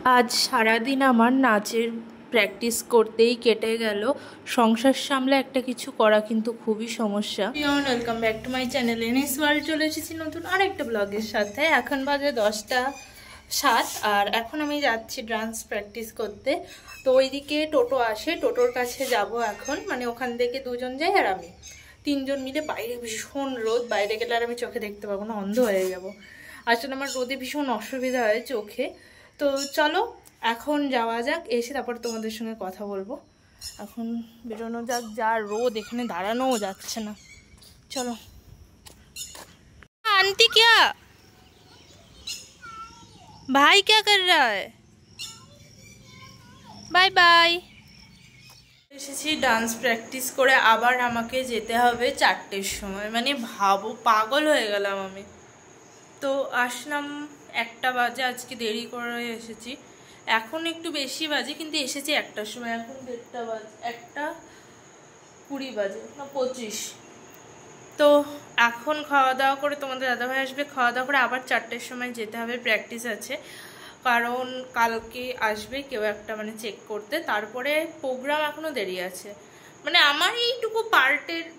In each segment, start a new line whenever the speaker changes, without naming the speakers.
আজ সারাদিন আমার নাচের প্র্যাকটিস করতেই কেটে গেল। সংসার সামলে একটা কিছু করা কিন্তু খুবই সমস্যা। Welcome back to my channel NS world. চলে এসেছি নতুন আরেকটা ব্লগের সাথে। এখন বাজে 10টা 7 আর এখন আমি যাচ্ছি ডান্স প্র্যাকটিস করতে। তো ওইদিকে টোটো আসে, টোটোর কাছে যাব এখন। মানে ওখান থেকে দুজন যাই আর আমি, তিনজন মিলে। বাইরে ভীষণ রোদ, বাইরে গেলে আর আমি চোখে দেখতে পাবো না, অন্ধ হয়ে যাব। আসলে আমার রোদে ভীষণ অসুবিধা হয় চোখে। তো চলো এখন যাওয়া যাক, এসে তারপর তোমাদের সঙ্গে কথা বলবো। এখন বেরোনো যাক, যা রোদ এখানে দাঁড়ানোও যাচ্ছে না। চলো। आंटी क्या भाई क्या कर रहा है? Bye bye. এসেছি ডান্স প্র্যাকটিস করে, আবার আমাকে যেতে হবে 4টের সময়। মানে ভাবো, পাগল হয়ে গেলাম আমি। তো আসলাম 1টা বাজে, আজকে দেরি করে এসেছি। এখন একটু বেশি বাজে, কিন্তু এসেছি 1টার সময়। এখন 1:30 বাজে, 1:20 বাজে না 25। তো এখন খাওয়া দাওয়া করে তোমাদের দাদাভাই আসবে, খাওয়া দাওয়া করে আবার 4টের সময় যেতে হবে, প্র্যাকটিস আছে। কারণ কালকে আসবে কেউ একটা, মানে চেক করতে। তারপরে প্রোগ্রাম এখনো দেরি আছে। মানে আমার এইটুকু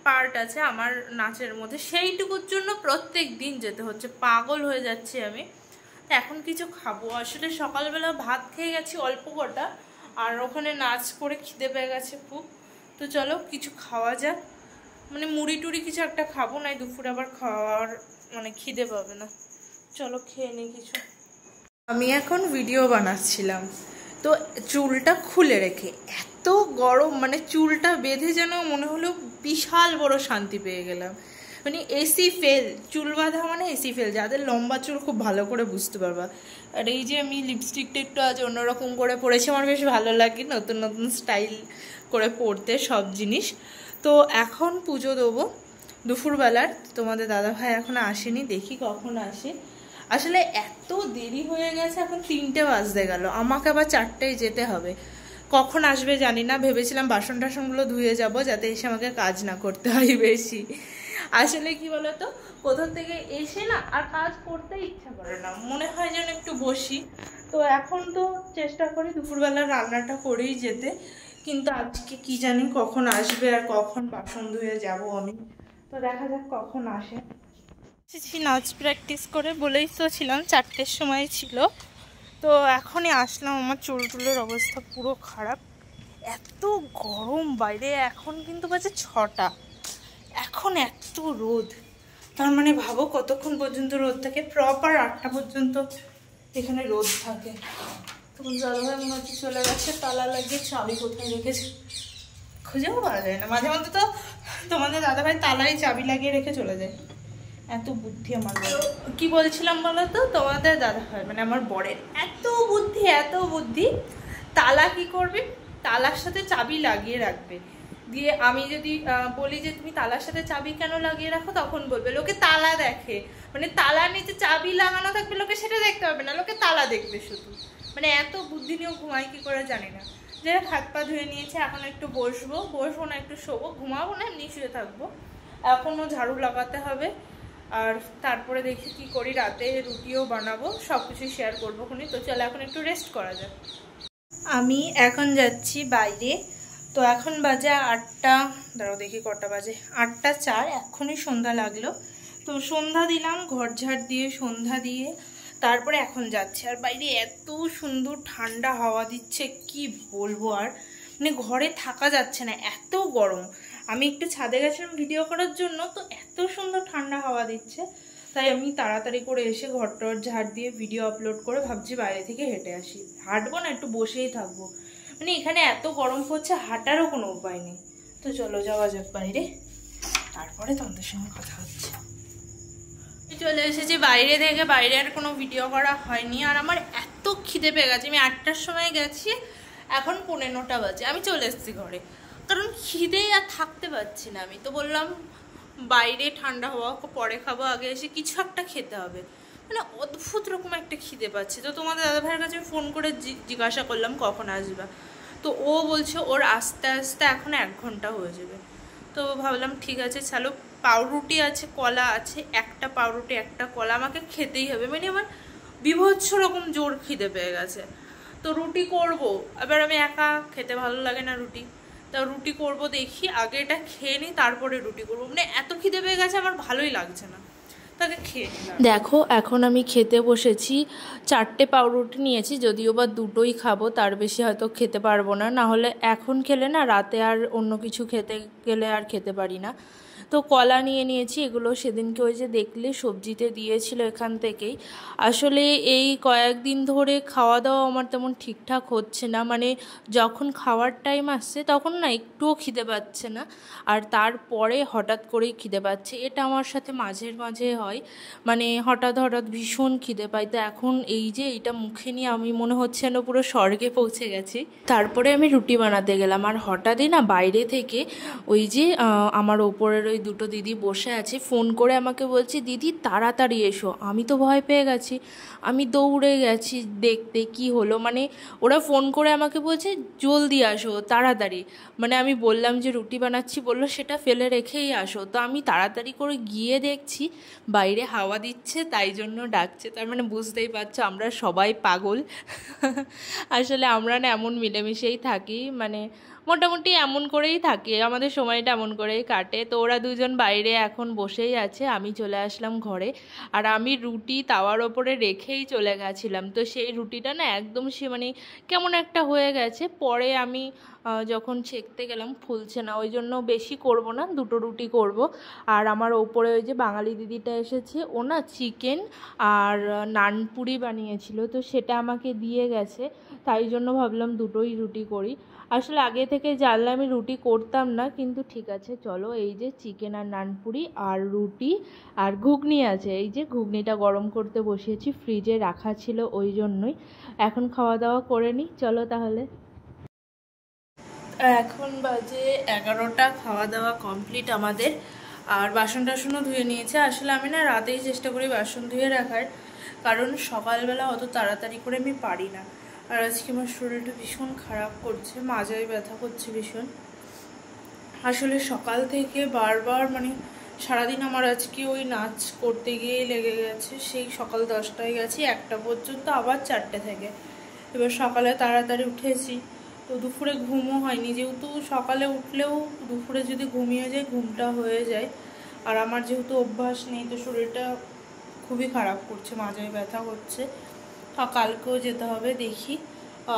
পার্ট আছে আমার নাচের মধ্যে, সেইটুকুর জন্য প্রত্যেক দিন যেতে হচ্ছে। পাগল হয়ে যাচ্ছি আমি। এখন কিছু খাবো। আসলে সকালবেলা ভাত খেয়ে গেছি অল্প কটা, আর ওখানে নাচ করে খিদে পেয়ে গেছে খুব। তো চলো কিছু খাওয়া যাক। মানে মুড়ি টুড়ি কিছু একটা খাবো, নাই দুপুরে আবার খাওয়ার মানে খিদে পাবে না। চলো খেয়ে নিই কিছু। আমি এখন ভিডিও বানাচ্ছিলাম, তো চুলটা খুলে রেখে এত গরম, মানে চুলটা বেঁধে যেন মনে হলো বিশাল বড় শান্তি পেয়ে গেলাম। মানে এসি ফেল, চুল বাঁধা মানে এসি ফেল। যাদের লম্বা চুল খুব ভালো করে বুঝতে পারবা। আর এই যে আমি লিপস্টিকটা একটু আজ অন্যরকম করে পরেছি, আমার বেশ ভালো লাগে নতুন নতুন স্টাইল করে পরতে সব জিনিস। তো এখন পুজো দেবো দুপুরবেলার। তোমাদের দাদাভাই এখন আসেনি, দেখি কখন আসে। আসলে এত দেরি হয়ে গেছে, এখন 3টে বাজতে গেল, আমাকে আবার 4টায় যেতে হবে। কখন আসবে জানি না। ভেবেছিলাম বাসন টাসনগুলো ধুয়ে যাব, যাতে এসে আমাকে কাজ না করতে হয় বেশি। আসলে কি বলতো, কোথা থেকে এসে না আর কাজ করতে ইচ্ছা করে না, মনে হয় যেন একটু বসি। তো এখন তো চেষ্টা করি দুপুরবেলা রান্নাটা করেই যেতে, কিন্তু আজকে কি জানি কখন আসবে আর কখন বাসন ধুয়ে যাব আমি। তো দেখা যাক কখন আসে। নাচ প্র্যাকটিস করে, বলেই তো ছিলাম 4টের সময় ছিল। তো এখনই আসলাম, আমার চুল টুলের অবস্থা পুরো খারাপ। এত গরম বাইরে, এখন কিন্তু বাজে 6টা, এখন এত রোদ। তার মানে ভাবো কতক্ষণ পর্যন্ত রোদ থাকে। প্রপার 8টা পর্যন্ত এখানে রোদ থাকে। তখন দাদাভাই মনে হচ্ছে চলে গেছে, তালা লাগিয়ে চাবি কোথায় রেখেছে খুঁজেও পাওয়া যায় না। মাঝে মধ্যে তো তোমাদের দাদাভাই তালায় চাবি লাগিয়ে রেখে চলে যায়। এত বুদ্ধি আমার। কি বলছিলাম বলো তো, তোমাদের দাদাভাই মানে আমার বরের এত বুদ্ধি, এত বুদ্ধি। তালা কি করবে, তালার সাথে চাবি লাগিয়ে রাখবে। দিয়ে আমি যদি বলি যে তুমি তালার সাথে চাবি কেন লাগিয়ে রাখো, তখন বলবে লোকে তালা দেখে। মানে তালার নিচে চাবি লাগানো থাকবে, লোকে সেটা দেখতে পাবে না, লোকে তালা দেখবে শুধু। মানে এত বুদ্ধি নিয়েও ঘুমাই কি করে জানি না। যে হাত পা ধুয়ে নিয়েছে, এখন একটু বসবো না, একটু শোবো, ঘুমাবো না, এমনি শুয়ে থাকবো। এখনও ঝাড়ু লাগাতে হবে। আর তারপরে দেখি কি করি, রাতে রুটিও বানাবো, সব কিছু শেয়ার করবো খুনি। তো চলো এখন একটু রেস্ট করা যাক। আমি এখন যাচ্ছি বাইরে। তো এখন বাজে 8টা, দাঁড়াও দেখি কটা বাজে, 8টা 4। এখনই সন্ধ্যা লাগলো। তো সন্ধ্যা দিলাম, ঘর ঝাড় দিয়ে সন্ধ্যা দিয়ে তারপরে এখন যাচ্ছি। আর বাইরে এত সুন্দর ঠান্ডা হাওয়া দিচ্ছে, কি বলবো আর। মানে ঘরে থাকা যাচ্ছে না, এত গরম। আমি একটু ছাদে গেছিলাম ভিডিও করার জন্য, তো এত সুন্দর ঠান্ডা হাওয়া দিচ্ছে। তাই আমি তাড়াতাড়ি করে এসে ঘরটর ঝাড় দিয়ে ভিডিও আপলোড করে ভাবছি বাইরে থেকে হেঁটে আসি। হাঁটবো না, একটু বসেই থাকবো। মানে এখানে এত গরম পড়ছে, হাঁটারও কোনো উপায় নেই। তো চলো যাওয়া যাক বাইরে, তারপরে তোমাদের সঙ্গে কথা হচ্ছে। চলে এসেছি বাইরে থেকে, বাইরে আর কোনো ভিডিও করা হয়নি। আর আমার এত খিদে পেয়ে গেছে, আমি 8টার সময় গেছি, এখন 9:15 বাজে। আমি চলে এসেছি ঘরে, কারণ খিদে আর থাকতে পারছি না। আমি তো বললাম বাইরে ঠান্ডা হওয়া পরে খাবো, আগে এসে কিছু একটা খেতে হবে। মানে অদ্ভুত রকম একটা খিদে পাচ্ছে। তো তোমাদের দাদাভাইয়ের কাছে আমি ফোন করে জিজ্ঞাসা করলাম কখন আসবা। তো ও বলছে ওর আস্তে আস্তে এখন 1 ঘন্টা হয়ে যাবে। তো ভাবলাম ঠিক আছে চলো। পাউরুটি আছে, কলা আছে, একটা পাউরুটি একটা কলা আমাকে খেতেই হবে। মানে আমার বিভৎস রকম জোর খিদে পেয়ে গেছে। তো রুটি করব, এবার আমি একা খেতে ভালো লাগে না রুটি, তা রুটি করব দেখি, আগে এটা খেয়ে নিই তারপরে রুটি করবো। মানে এত খিদে পেয়ে গেছে আমার ভালোই লাগছে না, তাকে খেয়ে নিলাম। দেখো এখন আমি খেতে বসেছি, 4টে পাউরুটি নিয়েছি, যদিও বা 2টোই খাবো, তার বেশি হয়তো খেতে পারবো না, না হলে এখন খেলে না রাতে আর অন্য কিছু খেতে গেলে আর খেতে পারি না। তো কলা নিয়ে নিয়েছি, এগুলো সেদিনকে ওই যে দেখলে সবজিতে দিয়েছিল এখান থেকেই। আসলে এই কয়েকদিন ধরে খাওয়া দাওয়া আমার তেমন ঠিকঠাক হচ্ছে না, মানে যখন খাওয়ার টাইম আসছে তখন না একটুও খিদে পাচ্ছে না, আর তারপরে হঠাৎ করেই খিদে পাচ্ছে। এটা আমার সাথে মাঝে মাঝে হয়, মানে হঠাৎ হঠাৎ ভীষণ খিদে পাই। তো এখন এই যে এটা মুখে নিয়ে আমি মনে হচ্ছে যেন পুরো স্বর্গে পৌঁছে গেছি। তারপরে আমি রুটি বানাতে গেলাম, আর হঠাৎই না বাইরে থেকে ওই যে আমার ওপরের ওই 2টো দিদি বসে আছে, ফোন করে আমাকে বলছে দিদি তাড়াতাড়ি এসো। আমি তো ভয় পেয়ে গেছি, আমি দৌড়ে গেছি দেখতে কি হলো, মানে ওরা ফোন করে আমাকে বলছে জলদি আসো তাড়াতাড়ি। মানে আমি বললাম যে রুটি বানাচ্ছি, বললো সেটা ফেলে রেখেই আসো। তো আমি তাড়াতাড়ি করে গিয়ে দেখছি বাইরে হাওয়া দিচ্ছে, তাই জন্য ডাকছে। তার মানে বুঝতেই পারছো আমরা সবাই পাগল। আসলে আমরা না এমন মিলেমিশেই থাকি, মানে মোটামুটি এমন করেই থাকে, আমাদের সময়টা এমন করেই কাটে। তো ওরা দুজন বাইরে এখন বসেই আছে, আমি চলে আসলাম ঘরে, আর আমি রুটি তাওয়ার ওপরে রেখেই চলে গেছিলাম। তো সেই রুটিটা না একদম সে মানে কেমন একটা হয়ে গেছে, পরে আমি যখন ছেঁকতে গেলাম ফুলছে না, ওই জন্য বেশি করব না, 2টো রুটি করব। আর আমার ওপরে ওই যে বাঙালি দিদিটা এসেছে, ও না চিকেন আর নানপুরি বানিয়েছিল, তো সেটা আমাকে দিয়ে গেছে, তাই জন্য ভাবলাম 2টোই রুটি করি। আসলে আগে থেকে জানলে আমি রুটি করতাম না, কিন্তু ঠিক আছে চলো। এই যে চিকেন আর নানপুরি আর রুটি আর ঘুগনি আছে, এই যে ঘুগনিটা গরম করতে বসিয়েছি, ফ্রিজে রাখা ছিল ওই জন্যই। এখন খাওয়া দাওয়া করে নিই, চলো তাহলে। এখন বাজে 11টা, খাওয়া দাওয়া কমপ্লিট আমাদের, আর বাসন টাসনও ধুয়ে নিয়েছে। আসলে আমি না রাতেই চেষ্টা করি বাসন ধুয়ে রাখার, কারণ সকালবেলা অত তাড়াতাড়ি করে আমি পারি না। আর আজকে আমার শরীরটা ভীষণ খারাপ করছে, মাজায় ব্যথা করছে ভীষণ। আসলে সকাল থেকে বারবার মানে সারাদিন আমার আজকে ওই নাচ করতে গিয়েই লেগে গেছে, সেই সকাল 10টায় গেছি 1টা পর্যন্ত, আবার 4টে থেকে। এবার সকালে তাড়াতাড়ি উঠেছি, তো দুপুরে ঘুমও হয়নি, যেহেতু সকালে উঠলেও দুপুরে যদি ঘুমিয়ে যায় ঘুমটা হয়ে যায়। আর আমার যেহেতু অভ্যাস নেই, তো শরীরটা খুবই খারাপ করছে, মাজায় ব্যথা করছে। কালকেও যেতে হবে দেখি।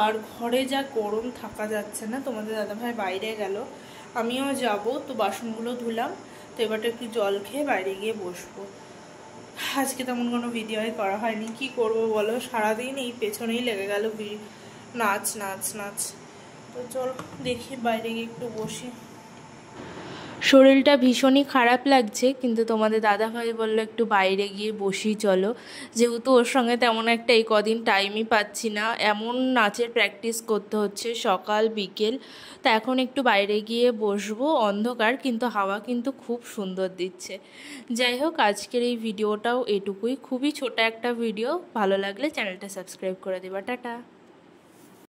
আর ঘরে যা গরম থাকা যাচ্ছে না, তোমাদের দাদাভাই বাইরে গেল, আমিও যাব। তো বাসনগুলো ধুলাম, তো এবারটা একটু জল খেয়ে বাইরে গিয়ে বসবো। আজকে তেমন কোনো ভিডিওই করা হয়নি, কি করব বলো, সারাদিন এই পেছনেই লেগে গেল, নাচ নাচ নাচ। তো চল দেখি বাইরে গিয়ে একটু বসি। শরীরটা ভীষণই খারাপ লাগছে, কিন্তু তোমাদের দাদাভাই বললো একটু বাইরে গিয়ে বসি চলো, যেহেতু ওর সঙ্গে তেমন একটা এই কদিন টাইমই পাচ্ছি না, এমন নাচের প্র্যাকটিস করতে হচ্ছে সকাল বিকেল। তো এখন একটু বাইরে গিয়ে বসবো, অন্ধকার কিন্তু হাওয়া কিন্তু খুব সুন্দর দিচ্ছে। যাই হোক, আজকের এই ভিডিওটাও এটুকুই, খুবই ছোট একটা ভিডিও, ভালো লাগলে চ্যানেলটা সাবস্ক্রাইব করে দেবা, টাটা।